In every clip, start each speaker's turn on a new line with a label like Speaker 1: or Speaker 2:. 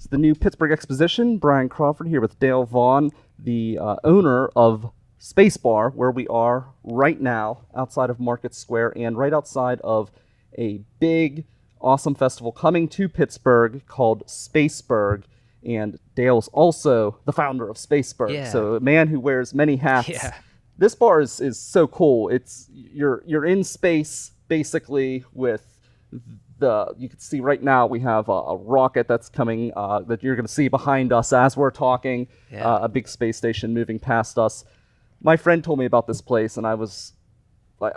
Speaker 1: It's the new Pittsburgh Exposition. Brian Crawford here with Dale Vaughn, the owner of SpaceBurgh, where we are right now, outside of Market Square and right outside of a big, awesome festival coming to Pittsburgh called SpaceBurgh. And Dale's also the founder of SpaceBurgh,
Speaker 2: Yeah.
Speaker 1: so a man who wears many hats.
Speaker 2: Yeah.
Speaker 1: This bar is so cool. It's you're in space basically with you can see right now we have a rocket that's coming that you're going to see behind us as we're talking.
Speaker 2: Yeah.
Speaker 1: A big space station moving past us. My friend told me about this place, and I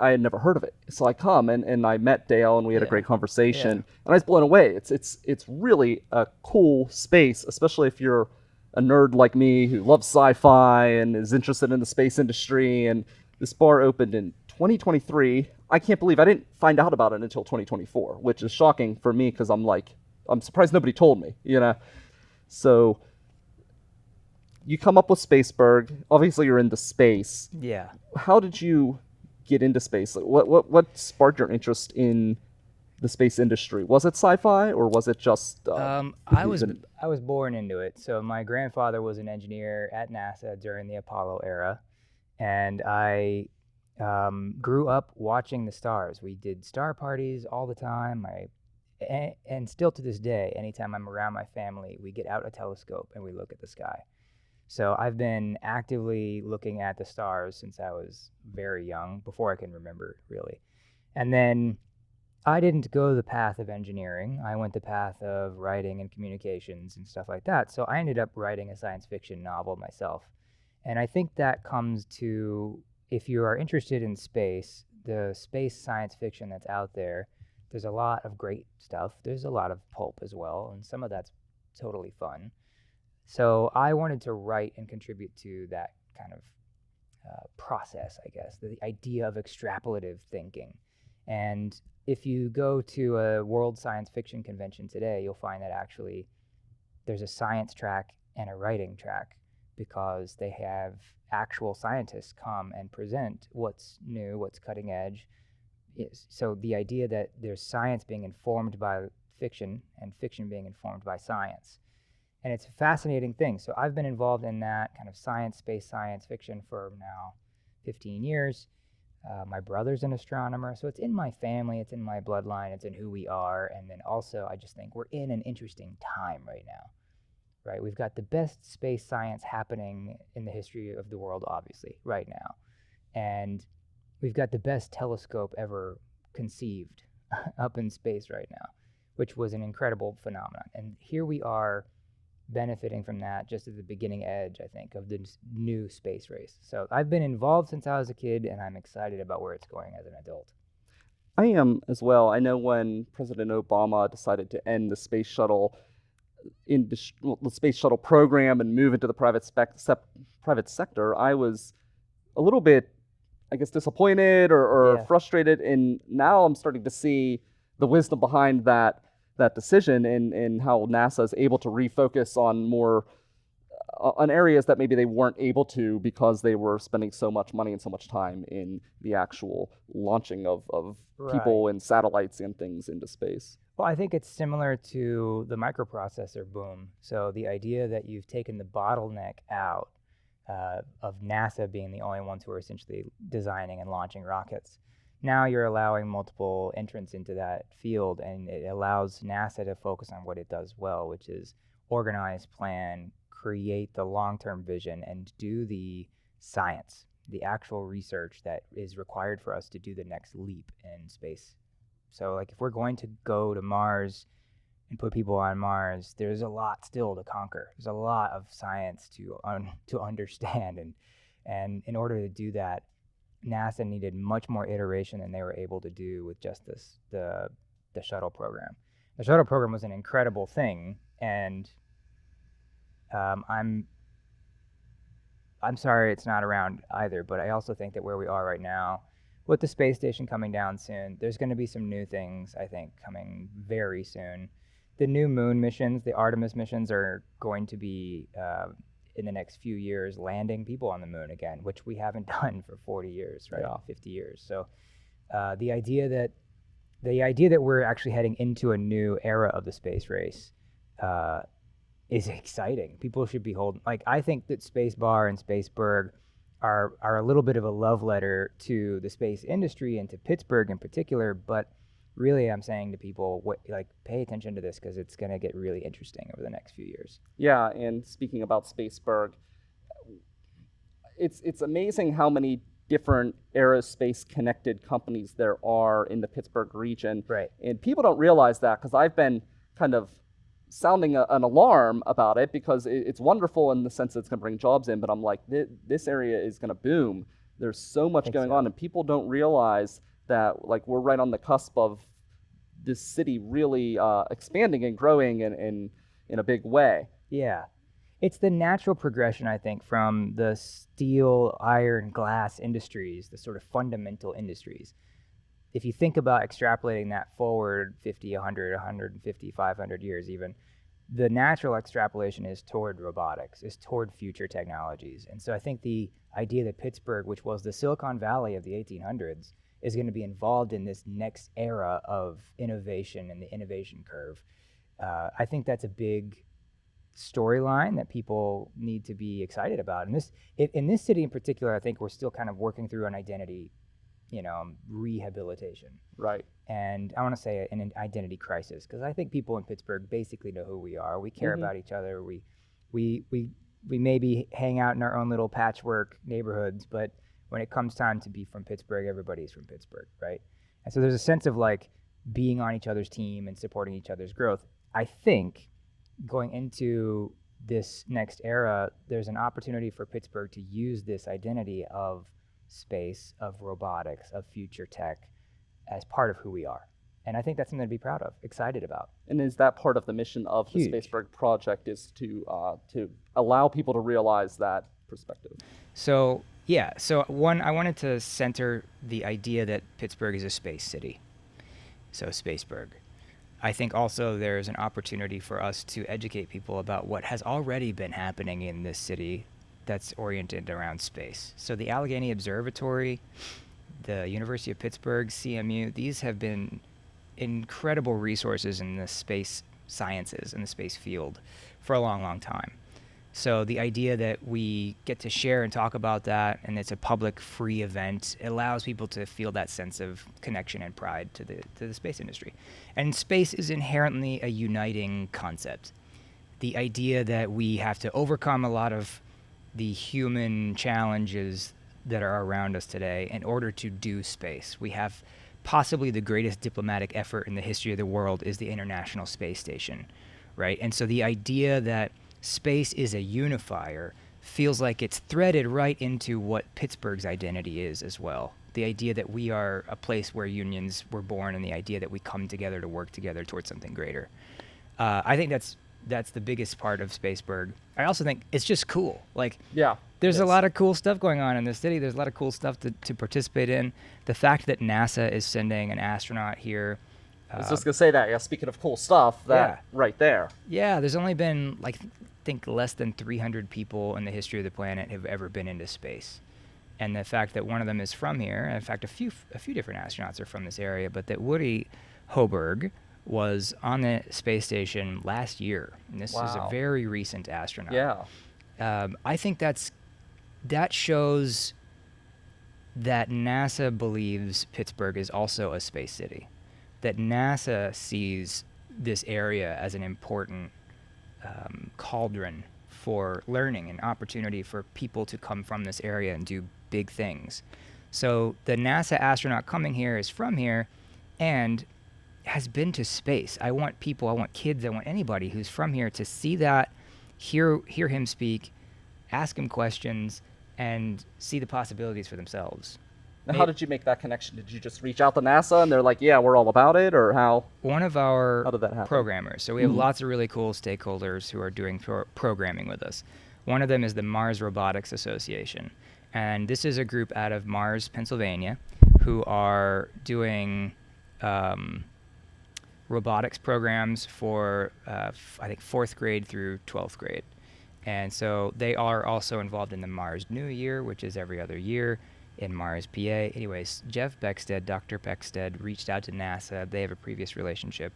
Speaker 1: had never heard of it. So I come and I met Dale, and we had a
Speaker 2: Yeah.
Speaker 1: great conversation,
Speaker 2: Yeah.
Speaker 1: and I was blown away. It's really a cool space, especially if you're a nerd like me who loves sci-fi and is interested in the space industry. And this bar opened in 2023. I can't believe I didn't find out about it until 2024, which is shocking for me because I'm surprised nobody told me, So you come up with SpaceBurgh. Obviously, you're into space.
Speaker 2: Yeah.
Speaker 1: How did you get into space? Like, what sparked your interest in the space industry? Was it sci-fi or was it just?
Speaker 2: I was born into it. So my grandfather was an engineer at NASA during the Apollo era, and I grew up watching the stars. We did star parties all the time. And still to this day, anytime I'm around my family, we get out a telescope and we look at the sky. So I've been actively looking at the stars since I was very young, before I can remember, really. And then I didn't go the path of engineering. I went the path of writing and communications and stuff like that. So I ended up writing a science fiction novel myself. And I think that comes to, if you are interested in space, the space science fiction that's out there, there's a lot of great stuff. There's a lot of pulp as well, and some of that's totally fun. So I wanted to write and contribute to that kind of process, I guess, the idea of extrapolative thinking. And if you go to a world science fiction convention today, you'll find that actually there's a science track and a writing track, because they have actual scientists come and present what's new, what's cutting edge. So the idea that there's science being informed by fiction and fiction being informed by science. And it's a fascinating thing. So I've been involved in that kind of space science fiction for now 15 years. My brother's an astronomer, so it's in my family, it's in my bloodline, it's in who we are. And then also, I just think we're in an interesting time right now, right? We've got the best space science happening in the history of the world, obviously, right now. And we've got the best telescope ever conceived up in space right now, which was an incredible phenomenon. And here we are benefiting from that just at the beginning edge, I think, of the new space race. So I've been involved since I was a kid, and I'm excited about where it's going as an adult.
Speaker 1: I am as well. I know when President Obama decided to end the space shuttle the space shuttle program and move into the private sector, I was a little bit, I guess, disappointed or frustrated. And now I'm starting to see the wisdom behind that decision and how NASA is able to refocus on more on areas that maybe they weren't able to because they were spending so much money and so much time in the actual launching of people and satellites and things into space.
Speaker 2: Well, I think it's similar to the microprocessor boom. So the idea that you've taken the bottleneck out of NASA being the only ones who are essentially designing and launching rockets. Now you're allowing multiple entrants into that field, and it allows NASA to focus on what it does well, which is organize, plan, create the long-term vision, and do the science, the actual research that is required for us to do the next leap in space. So like if we're going to go to Mars and put people on Mars, there's a lot still to conquer. There's a lot of science to understand, and in order to do that, NASA needed much more iteration than they were able to do with just the shuttle program. The shuttle program was an incredible thing, and I'm sorry it's not around either, but I also think that where we are right now, with the space station coming down soon, there's going to be some new things, I think, coming very soon. The new moon missions, the Artemis missions, are going to be in the next few years landing people on the moon again, which we haven't done for 40 years, right?
Speaker 1: Yeah.
Speaker 2: 50 years. So the idea that we're actually heading into a new era of the space race is exciting. People should be holding, like, I think that SpaceBurgh and SpaceBurgh are a little bit of a love letter to the space industry and to Pittsburgh in particular, but really I'm saying to people, pay attention to this because it's going to get really interesting over the next few years.
Speaker 1: Yeah, and speaking about SpaceBurgh, it's amazing how many different aerospace connected companies there are in the Pittsburgh region.
Speaker 2: Right.
Speaker 1: And people don't realize that, because I've been kind of sounding an alarm about it, because it's wonderful in the sense that it's going to bring jobs in, but I'm like, this area is going to boom. There's so much going on, and people don't realize that, like, we're right on the cusp of this city really expanding and growing in a big way.
Speaker 2: Yeah. It's the natural progression, I think, from the steel, iron, glass industries, the sort of fundamental industries. If you think about extrapolating that forward 50, 100, 150, 500 years even, the natural extrapolation is toward robotics, is toward future technologies. And so I think the idea that Pittsburgh, which was the Silicon Valley of the 1800s, is going to be involved in this next era of innovation and the innovation curve. I think that's a big storyline that people need to be excited about. And in this city in particular, I think we're still kind of working through an identity, rehabilitation.
Speaker 1: Right.
Speaker 2: And I want to say an identity crisis, because I think people in Pittsburgh basically know who we are. We care about each other. We maybe hang out in our own little patchwork neighborhoods, but when it comes time to be from Pittsburgh, everybody's from Pittsburgh, right? And so there's a sense of like being on each other's team and supporting each other's growth. I think going into this next era, there's an opportunity for Pittsburgh to use this identity of space, of robotics, of future tech as part of who we are. And I think that's something to be proud of, excited about.
Speaker 1: And is that part of the mission of the SpaceBurgh project, is to allow people to realize that perspective?
Speaker 2: So, yeah. So one, I wanted to center the idea that Pittsburgh is a space city. So SpaceBurgh. I think also there's an opportunity for us to educate people about what has already been happening in this city that's oriented around space. So the Allegheny Observatory, the University of Pittsburgh, CMU, these have been incredible resources in the space sciences and the space field for a long, long time. So the idea that we get to share and talk about that, and it's a public free event, it allows people to feel that sense of connection and pride to the space industry. And space is inherently a uniting concept. The idea that we have to overcome a lot of the human challenges that are around us today in order to do space. We have possibly the greatest diplomatic effort in the history of the world is the International Space Station, right? And so the idea that space is a unifier feels like it's threaded right into what Pittsburgh's identity is as well. The idea that we are a place where unions were born, and the idea that we come together to work together towards something greater. I think that's the biggest part of SpaceBurgh. I also think it's just cool. Like, there's a lot of cool stuff going on in the city. There's a lot of cool stuff to participate in. The fact that NASA is sending an astronaut here.
Speaker 1: I was just going to say that. Yeah, speaking of cool stuff, that right there.
Speaker 2: Yeah, there's only been, I think less than 300 people in the history of the planet have ever been into space. And the fact that one of them is from here, and in fact, a few different astronauts are from this area, but that Woody Hoberg was on the space station last year. And this is a very recent astronaut.
Speaker 1: Yeah.
Speaker 2: I think that shows that NASA believes Pittsburgh is also a space city, that NASA sees this area as an important cauldron for learning and opportunity for people to come from this area and do big things. So the NASA astronaut coming here is from here and has been to space. I want kids, I want anybody who's from here to see that, hear him speak, ask him questions, and see the possibilities for themselves.
Speaker 1: Now, how did you make that connection? Did you just reach out to NASA and they're like, yeah, we're all about it, or how?
Speaker 2: One of our
Speaker 1: how did that happen?
Speaker 2: Programmers. So we have lots of really cool stakeholders who are doing programming with us. One of them is the Mars Robotics Association. And this is a group out of Mars, Pennsylvania, who are doing robotics programs for, I think, 4th grade through 12th grade. And so they are also involved in the Mars New Year, which is every other year in Mars, PA. Anyways, Jeff Beckstead, Dr. Beckstead, reached out to NASA. They have a previous relationship.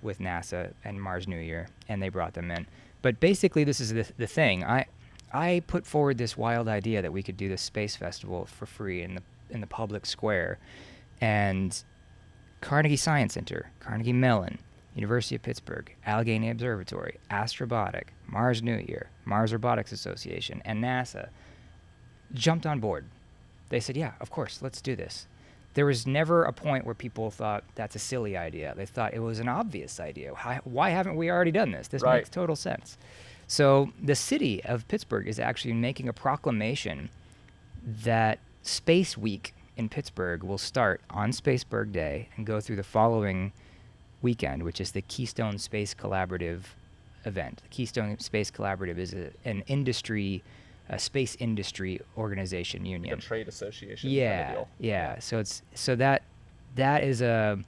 Speaker 2: with NASA and Mars New Year, and they brought them in. But basically, this is the thing. I put forward this wild idea that we could do this space festival for free in the public square, and Carnegie Science Center, Carnegie Mellon, University of Pittsburgh, Allegheny Observatory, Astrobotic, Mars New Year, Mars Robotics Association, and NASA jumped on board. They said, yeah, of course, let's do this. There was never a point where people thought that's a silly idea. They thought it was an obvious idea. Why haven't we already done this? This makes total sense. So the city of Pittsburgh is actually making a proclamation that Space Week in Pittsburgh will start on SpaceBurgh Day and go through the following weekend, which is the Keystone Space Collaborative event. The Keystone Space Collaborative is an industry, a space industry organization union.
Speaker 1: Like a trade association.
Speaker 2: Yeah,
Speaker 1: kind of deal.
Speaker 2: yeah. So that is an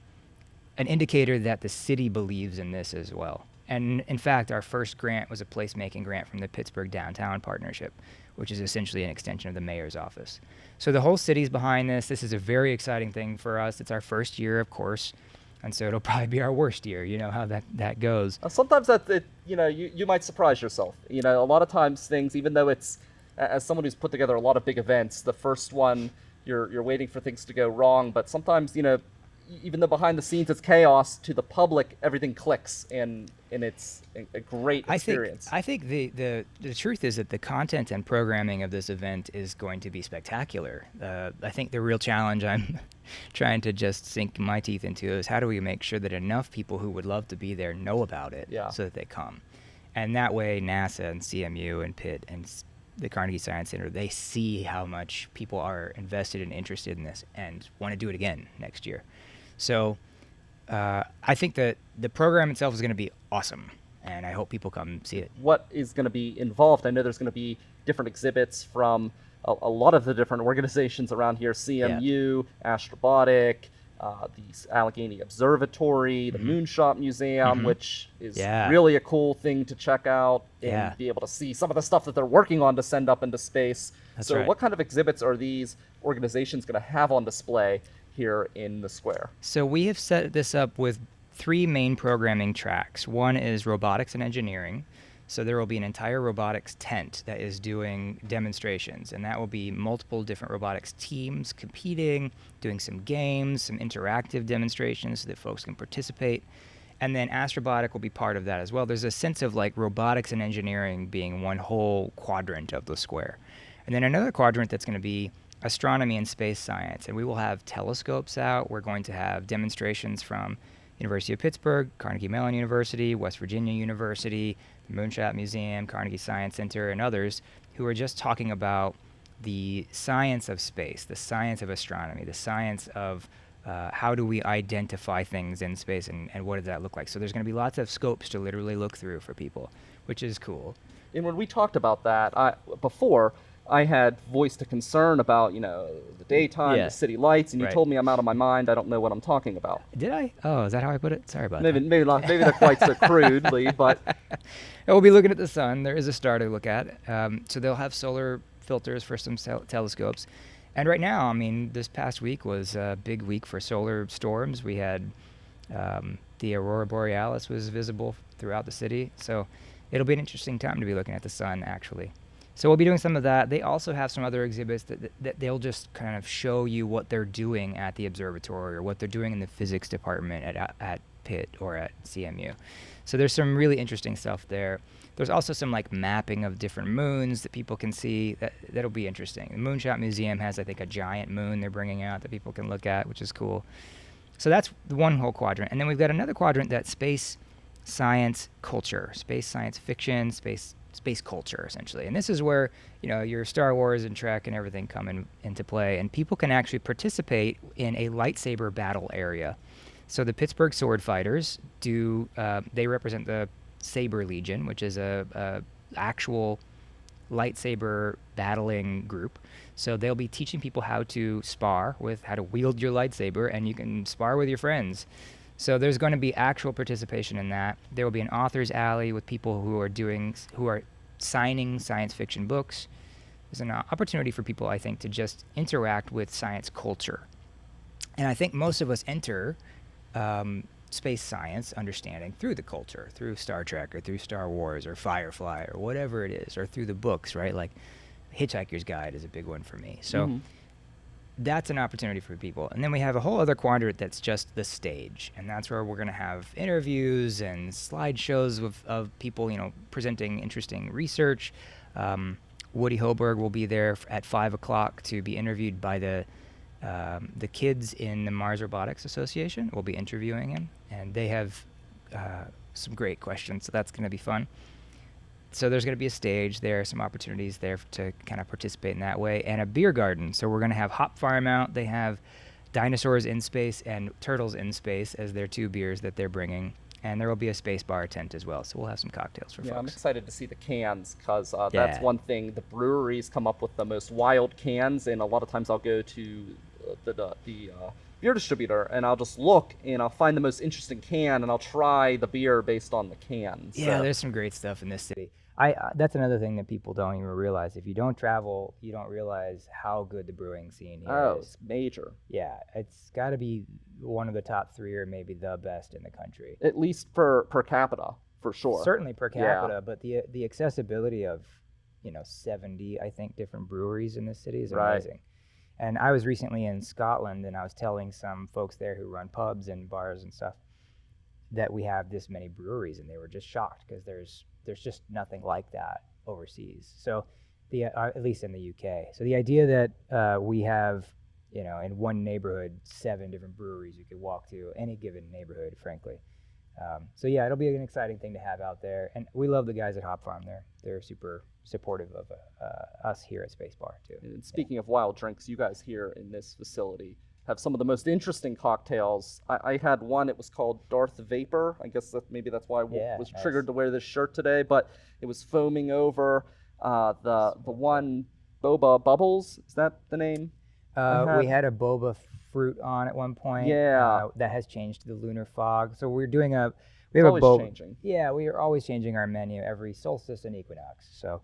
Speaker 2: indicator that the city believes in this as well. And in fact, our first grant was a placemaking grant from the Pittsburgh Downtown Partnership, which is essentially an extension of the mayor's office. So the whole city's behind this. This is a very exciting thing for us. It's our first year, of course, and so it'll probably be our worst year. You know how that goes.
Speaker 1: Sometimes you might surprise yourself. You know, a lot of times things, even though it's, as someone who's put together a lot of big events, the first one you're waiting for things to go wrong, but sometimes, you know, even though behind the scenes it's chaos, to the public everything clicks and it's a great experience.
Speaker 2: I think the truth is that the content and programming of this event is going to be spectacular. I think the real challenge I'm trying to just sink my teeth into is how do we make sure that enough people who would love to be there know about it so that they come. And that way NASA and CMU and Pitt and the Carnegie Science Center, they see how much people are invested and interested in this and want to do it again next year. So I think that the program itself is going to be awesome, and I hope people come see it.
Speaker 1: What is going to be involved? I know there's going to be different exhibits from a lot of the different organizations around here, CMU, Astrobotic, the Allegheny Observatory, the Moonshot Museum, which is really a cool thing to check out and be able to see some of the stuff that they're working on to send up into space.
Speaker 2: That's right.
Speaker 1: What kind of exhibits are these organizations going to have on display here in the square?
Speaker 2: So we have set this up with 3 main programming tracks. One is robotics and engineering. So there will be an entire robotics tent that is doing demonstrations, and that will be multiple different robotics teams competing, doing some games, some interactive demonstrations so that folks can participate. And then Astrobotic will be part of that as well. There's a sense of like robotics and engineering being one whole quadrant of the square. And then another quadrant that's going to be astronomy and space science, and we will have telescopes out. We're going to have demonstrations from University of Pittsburgh, Carnegie Mellon University, West Virginia University, the Moonshot Museum, Carnegie Science Center, and others who are just talking about the science of space, the science of astronomy, the science of how do we identify things in space and what does that look like. So there's going to be lots of scopes to literally look through for people, which is cool.
Speaker 1: And when we talked about that before, I had voiced a concern about, the daytime, the city lights, and you told me I'm out of my mind. I don't know what I'm talking about.
Speaker 2: Did I? Oh, is that how I put it? Sorry about that.
Speaker 1: Maybe not. Maybe not quite so crudely, but
Speaker 2: we'll be looking at the sun. There is a star to look at. So they'll have solar filters for some telescopes. And right now, I mean, this past week was a big week for solar storms. We had the Aurora Borealis was visible throughout the city. So it'll be an interesting time to be looking at the sun, actually. So we'll be doing some of that. They also have some other exhibits that they'll just kind of show you what they're doing at the observatory or what they're doing in the physics department at Pitt or at CMU. So there's some really interesting stuff there. There's also some like mapping of different moons that people can see. That'll be interesting. The Moonshot Museum has, I think, a giant moon they're bringing out that people can look at, which is cool. So that's the one whole quadrant. And then we've got another quadrant that's space science culture, space science fiction, space culture, essentially. And this is where, your Star Wars and Trek and everything come into play, and people can actually participate in a lightsaber battle area. So the Pittsburgh Sword Fighters they represent the Saber Legion, which is a actual lightsaber battling group. So they'll be teaching people how to spar with, how to wield your lightsaber, and you can spar with your friends. So there's going to be actual participation in that. There will be an author's alley with people who are signing science fiction books. There's an opportunity for people, I think, to just interact with science culture. And I think most of us enter space science understanding through the culture, through Star Trek or through Star Wars or Firefly or whatever it is, or through the books, right? Like Hitchhiker's Guide is a big one for me. So that's an opportunity for people. And then we have a whole other quadrant that's just the stage. And that's where we're going to have interviews and slideshows of people, presenting interesting research. Woody Hoberg will be there at 5 o'clock to be interviewed by the kids in the Mars Robotics Association. We'll be interviewing him. And they have some great questions, so that's going to be fun. So there's going to be a stage there, some opportunities there to kind of participate in that way, and a beer garden. So we're going to have Hop Farm out. They have Dinosaurs in Space and Turtles in Space as their 2 beers that they're bringing. And there will be a SpaceBurgh tent as well, so we'll have some cocktails for folks.
Speaker 1: I'm excited to see the cans, because that's one thing. The breweries come up with the most wild cans, and a lot of times I'll go to the beer distributor, and I'll just look, and I'll find the most interesting can, and I'll try the beer based on the cans.
Speaker 2: Yeah, there's some great stuff in this city. That's another thing that people don't even realize. If you don't travel, you don't realize how good the brewing scene here is.
Speaker 1: It's major. Yeah,
Speaker 2: it's got to be one of the top 3 or maybe the best in the country.
Speaker 1: At least per capita, for sure.
Speaker 2: Certainly per capita, but the accessibility of 70, I think, different breweries in this city is amazing. And I was recently in Scotland, and I was telling some folks there who run pubs and bars and stuff that we have this many breweries, and they were just shocked because there's just nothing like that overseas. So at least in the UK. So the idea that we have, in one neighborhood, 7 different breweries you could walk to, any given neighborhood, frankly. So yeah, it'll be an exciting thing to have out there. And we love the guys at Hop Farm. They're super supportive of us here at SpaceBurgh too.
Speaker 1: And speaking of wild drinks, you guys here in this facility have some of the most interesting cocktails. I had one, it was called Darth Vapor. I guess maybe that's why I was triggered to wear this shirt today, but it was foaming over. The one Boba Bubbles, is that the name?
Speaker 2: We had a boba fruit on at one point.
Speaker 1: Yeah.
Speaker 2: That has changed to the lunar fog. So we're doing
Speaker 1: changing.
Speaker 2: Yeah, we are always changing our menu every solstice and equinox. So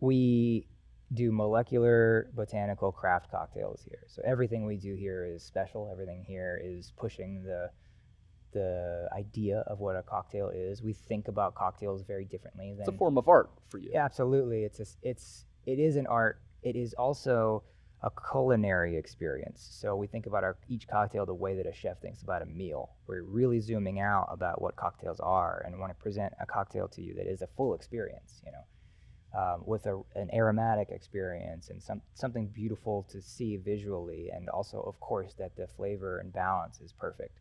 Speaker 2: we do molecular botanical craft cocktails here. So everything we do here is special. Everything here is pushing the idea of what a cocktail is. We think about cocktails very differently.
Speaker 1: It's a form of art for you.
Speaker 2: Yeah, absolutely. It is an art. It is also a culinary experience. So we think about each cocktail the way that a chef thinks about a meal. We're really zooming out about what cocktails are and want to present a cocktail to you that is a full experience, with an aromatic experience and something beautiful to see visually, and also, of course, that the flavor and balance is perfect.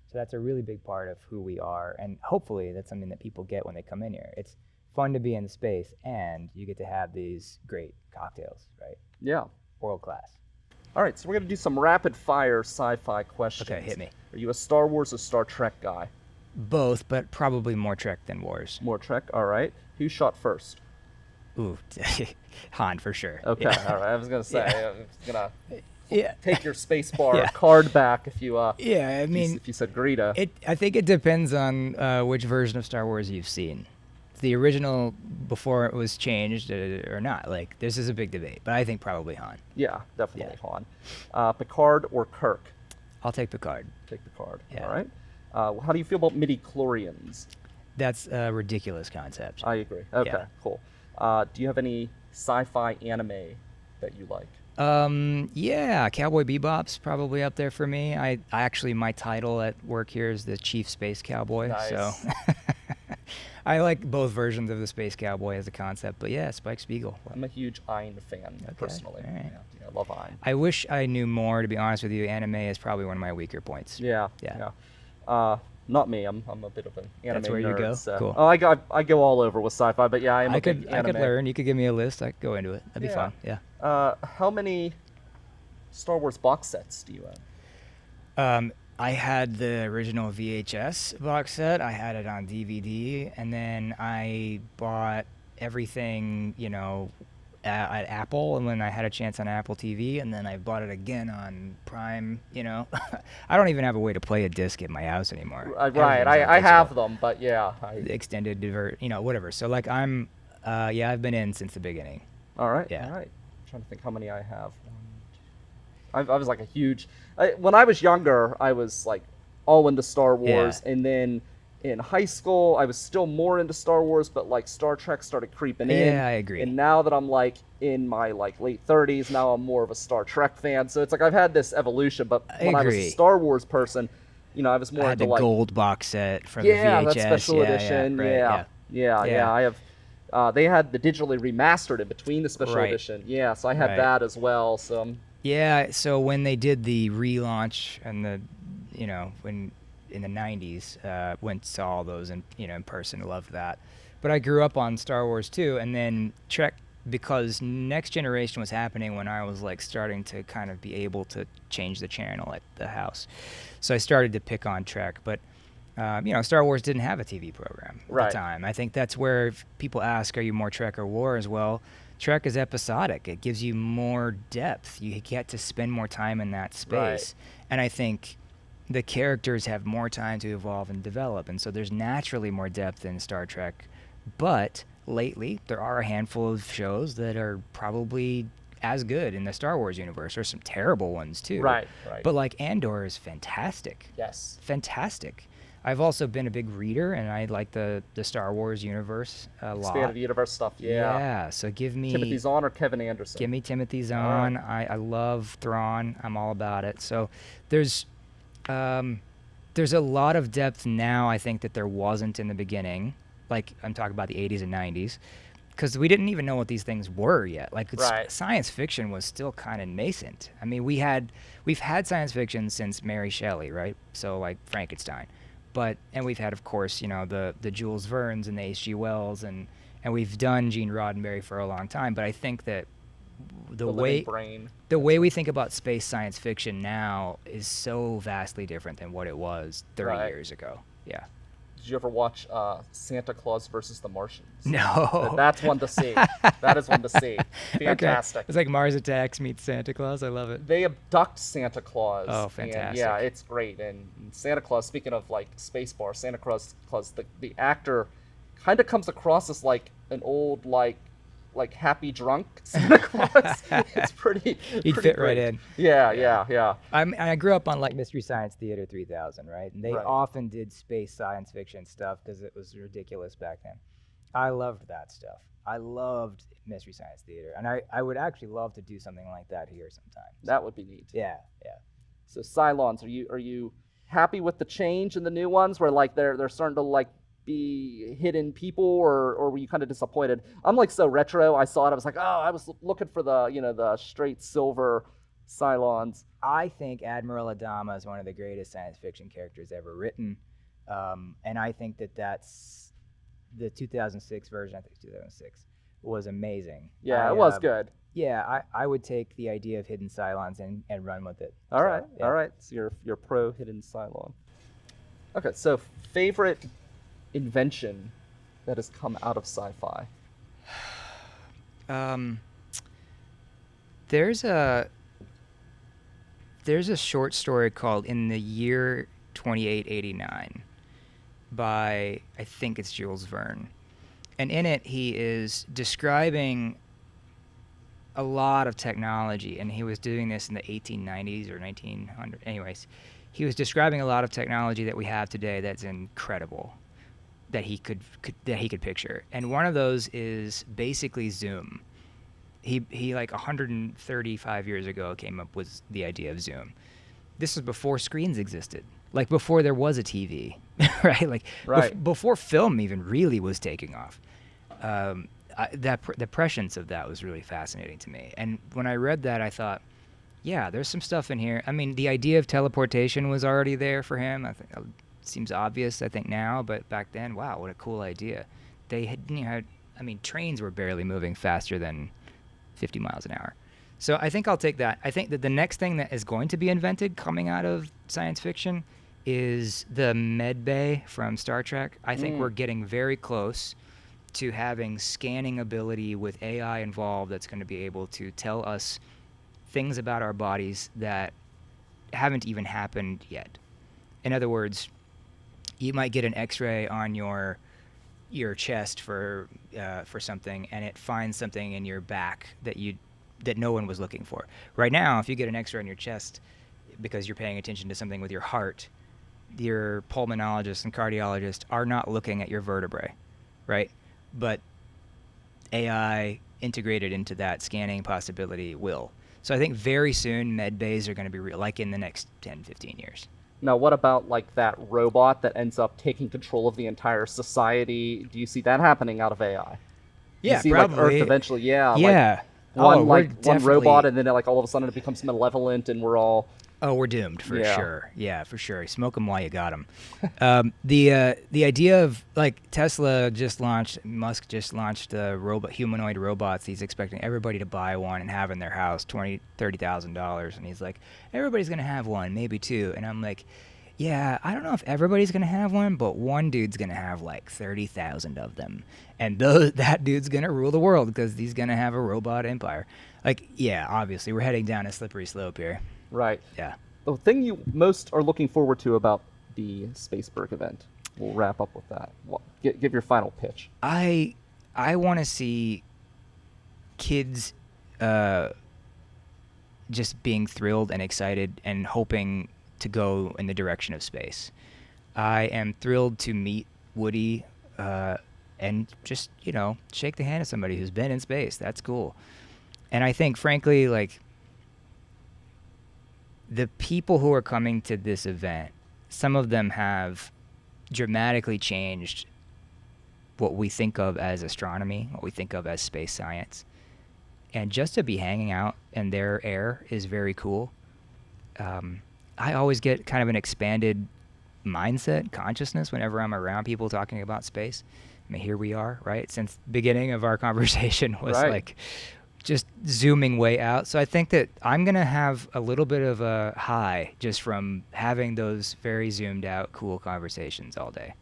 Speaker 2: So that's a really big part of who we are, and hopefully that's something that people get when they come in here. It's fun to be in the space, and you get to have these great cocktails, right?
Speaker 1: Yeah.
Speaker 2: World class.
Speaker 1: All right, so we're going to do some rapid-fire sci-fi questions.
Speaker 2: Okay, hit me.
Speaker 1: Are you a Star Wars or Star Trek guy?
Speaker 2: Both, but probably more Trek than Wars.
Speaker 1: More Trek, all right. Who shot first?
Speaker 2: Ooh, Han for sure.
Speaker 1: Okay,
Speaker 2: yeah.
Speaker 1: All right. I was going to say, I was going to take your SpaceBurgh
Speaker 2: Yeah.
Speaker 1: card back if you
Speaker 2: if
Speaker 1: you said Greta.
Speaker 2: I think it depends on which version of Star Wars you've seen. The original before it was changed or not. Like, this is a big debate, but I think probably Han.
Speaker 1: Yeah, definitely Han. Picard or Kirk?
Speaker 2: I'll take Picard.
Speaker 1: Take Picard.
Speaker 2: Yeah.
Speaker 1: All right. How do you feel about midi-chlorians?
Speaker 2: That's a ridiculous concept.
Speaker 1: I agree. Okay,
Speaker 2: Yeah.
Speaker 1: cool. Do you have any sci-fi anime that you like?
Speaker 2: Yeah, Cowboy Bebop's probably up there for me. I actually, my title at work here is the Chief Space Cowboy.
Speaker 1: Nice.
Speaker 2: So I like both versions of the Space Cowboy as a concept, but yeah, Spike Spiegel.
Speaker 1: I'm a huge Ein fan, personally.
Speaker 2: All right.
Speaker 1: Yeah, I love Ein.
Speaker 2: I wish I knew more, to be honest with you. Anime is probably one of my weaker points.
Speaker 1: Yeah. Not me. I'm a bit of an anime
Speaker 2: That's where
Speaker 1: nerd,
Speaker 2: you go?
Speaker 1: So.
Speaker 2: Cool.
Speaker 1: Oh, I go all over with sci-fi, but yeah, I
Speaker 2: could learn. You could give me a list. I could go into it. That'd be fun. Yeah.
Speaker 1: How many Star Wars box sets do you have?
Speaker 2: I had the original VHS box set. I had it on DVD, and then I bought everything, at Apple, and when I had a chance on Apple TV, and then I bought it again on Prime. I don't even have a way to play a disc at my house anymore.
Speaker 1: Right, I have them, but yeah.
Speaker 2: Extended, whatever. So like I've been in since the beginning.
Speaker 1: All right,
Speaker 2: Yeah.
Speaker 1: all right. I'm trying to think how many I have. I was like a huge... when I was younger, I was like all into Star Wars, and then in high school I was still more into Star Wars, but like Star Trek started creeping in.
Speaker 2: Yeah, I agree.
Speaker 1: And now that I'm like in my like late 30s, now I'm more of a Star Trek fan. So it's like I've had this evolution, but
Speaker 2: I
Speaker 1: when I was a
Speaker 2: agree.
Speaker 1: Star Wars person, you know, I was
Speaker 2: I
Speaker 1: more
Speaker 2: had
Speaker 1: into
Speaker 2: the
Speaker 1: like
Speaker 2: gold box set from
Speaker 1: yeah,
Speaker 2: the
Speaker 1: that
Speaker 2: VHS.
Speaker 1: special edition.
Speaker 2: Right,
Speaker 1: Yeah. I have. They had the digitally remastered in between the special
Speaker 2: Right.
Speaker 1: edition. Yeah, so I had
Speaker 2: Right.
Speaker 1: that as well. So
Speaker 2: Yeah, so when they did the relaunch and the, when in the 90s, went saw all those in person, loved that. But I grew up on Star Wars too, and then Trek, because Next Generation was happening when I was like starting to kind of be able to change the channel at the house. So I started to pick on Trek, but Star Wars didn't have a TV program at
Speaker 1: Right.
Speaker 2: the time. I think that's where if people ask, are you more Trek or War as well? Trek is episodic. It gives you more depth. You get to spend more time in that space.
Speaker 1: Right.
Speaker 2: And I think the characters have more time to evolve and develop. And so there's naturally more depth in Star Trek. But lately, there are a handful of shows that are probably as good in the Star Wars universe. There's some terrible ones too.
Speaker 1: Right.
Speaker 2: But like Andor is fantastic.
Speaker 1: Yes.
Speaker 2: Fantastic. I've also been a big reader, and I like the Star Wars universe a lot.
Speaker 1: Expanded universe stuff. Yeah.
Speaker 2: So give me
Speaker 1: Timothy Zahn or Kevin Anderson.
Speaker 2: Give me Timothy Zahn. I love Thrawn. I'm all about it. So there's a lot of depth now, I think, that there wasn't in the beginning. Like I'm talking about the 80s and 90s, because we didn't even know what these things were yet. Like
Speaker 1: Right.
Speaker 2: science fiction was still kind of nascent. I mean, we've had science fiction since Mary Shelley, right? So like Frankenstein. And we've had, of course, the Jules Verne's and the H.G. Wells, and we've done Gene Roddenberry for a long time. But I think that the way we think about space science fiction now is so vastly different than what it was 30 years ago. Yeah.
Speaker 1: Did you ever watch Santa Claus versus the Martians?
Speaker 2: No.
Speaker 1: That's one to see. That is one to see. Fantastic.
Speaker 2: Okay. It's like Mars Attacks meets Santa Claus. I love it.
Speaker 1: They abduct Santa Claus.
Speaker 2: Oh, fantastic.
Speaker 1: And yeah, it's great. And Santa Claus, speaking of like SpaceBurgh, Santa Claus, the actor kind of comes across as like an old like happy drunk Santa Claus. It's pretty.
Speaker 2: He'd fit right in.
Speaker 1: Yeah.
Speaker 2: I grew up on like Mystery Science Theater 3000, right? And they
Speaker 1: Right.
Speaker 2: often did space science fiction stuff because it was ridiculous back then. I loved that stuff. I loved Mystery Science Theater, and I would actually love to do something like that here sometime.
Speaker 1: That would be neat.
Speaker 2: Yeah.
Speaker 1: So Cylons, are you happy with the change in the new ones where like they're starting to like be hidden people, or were you kind of disappointed? I'm like so retro. I saw it. I was like, oh, I was looking for the the straight silver Cylons.
Speaker 2: I think Admiral Adama is one of the greatest science fiction characters ever written, and I think that's the 2006 version. I think 2006 was amazing.
Speaker 1: Yeah, it was good.
Speaker 2: Yeah, I would take the idea of hidden Cylons and run with it.
Speaker 1: All right. So you're pro hidden Cylon. Okay, so favorite invention that has come out of sci-fi.
Speaker 2: There's a short story called In the Year 2889 by, I think it's Jules Verne. And in it, he is describing a lot of technology, and he was doing this in the 1890s or 1900. Anyways, he was describing a lot of technology that we have today that's incredible, that he could picture. And one of those is basically Zoom. He like 135 years ago came up with the idea of Zoom. This was before screens existed, like before there was a TV, right? Like before film even really was taking off. The prescience of that was really fascinating to me. And when I read that, I thought, yeah, there's some stuff in here. I mean, the idea of teleportation was already there for him. I think it seems obvious, I think now, but back then, wow, what a cool idea. They had, trains were barely moving faster than 50 miles an hour. So I think I'll take that. I think that the next thing that is going to be invented coming out of science fiction is the med bay from Star Trek. I think we're getting very close to having scanning ability with AI involved that's going to be able to tell us things about our bodies that haven't even happened yet. In other words, you might get an X-ray on your chest for something, and it finds something in your back that no one was looking for. Right now, if you get an X-ray on your chest because you're paying attention to something with your heart, your pulmonologist and cardiologist are not looking at your vertebrae, right? But AI integrated into that scanning possibility will. So I think very soon med bays are going to be real, like in the next 10, 15 years.
Speaker 1: Now, what about like that robot that ends up taking control of the entire society? Do you see that happening out of AI? Do you
Speaker 2: Yeah,
Speaker 1: see like Earth
Speaker 2: probably.
Speaker 1: eventually? Yeah,
Speaker 2: Yeah.
Speaker 1: one
Speaker 2: We're
Speaker 1: one robot,
Speaker 2: definitely.
Speaker 1: and then like all of a sudden it becomes malevolent, and we're all
Speaker 2: Oh, we're doomed for
Speaker 1: yeah.
Speaker 2: sure. Yeah, for sure. Smoke them while you got them. The idea of like Tesla just launched, Musk just launched humanoid robots. He's expecting everybody to buy one and have in their house $20,000-$30,000, and he's like, everybody's gonna have one, maybe two. And I'm like, yeah, I don't know if everybody's gonna have one, but one dude's gonna have like 30,000 of them, and that dude's gonna rule the world because he's gonna have a robot empire. Like, yeah, obviously we're heading down a slippery slope here.
Speaker 1: Right.
Speaker 2: Yeah.
Speaker 1: The thing you most are looking forward to about the SpaceBurgh event. We'll wrap up with that. Give your final pitch.
Speaker 2: I want to see kids just being thrilled and excited and hoping to go in the direction of space. I am thrilled to meet Woody and just, shake the hand of somebody who's been in space. That's cool. And I think, frankly, like, the people who are coming to this event, some of them have dramatically changed what we think of as astronomy, what we think of as space science. And just to be hanging out in their air is very cool. I always get kind of an expanded mindset, consciousness whenever I'm around people talking about space. I mean, here we are, right? Since the beginning of our conversation was
Speaker 1: Right.
Speaker 2: like just zooming way out. So I think that I'm going to have a little bit of a high just from having those very zoomed out, cool conversations all day.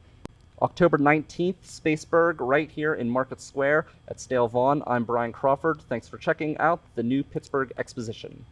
Speaker 1: October 19th, SpaceBurgh, right here in Market Square at Vaughn. I'm Brian Crawford. Thanks for checking out the new Pittsburgh Exposition.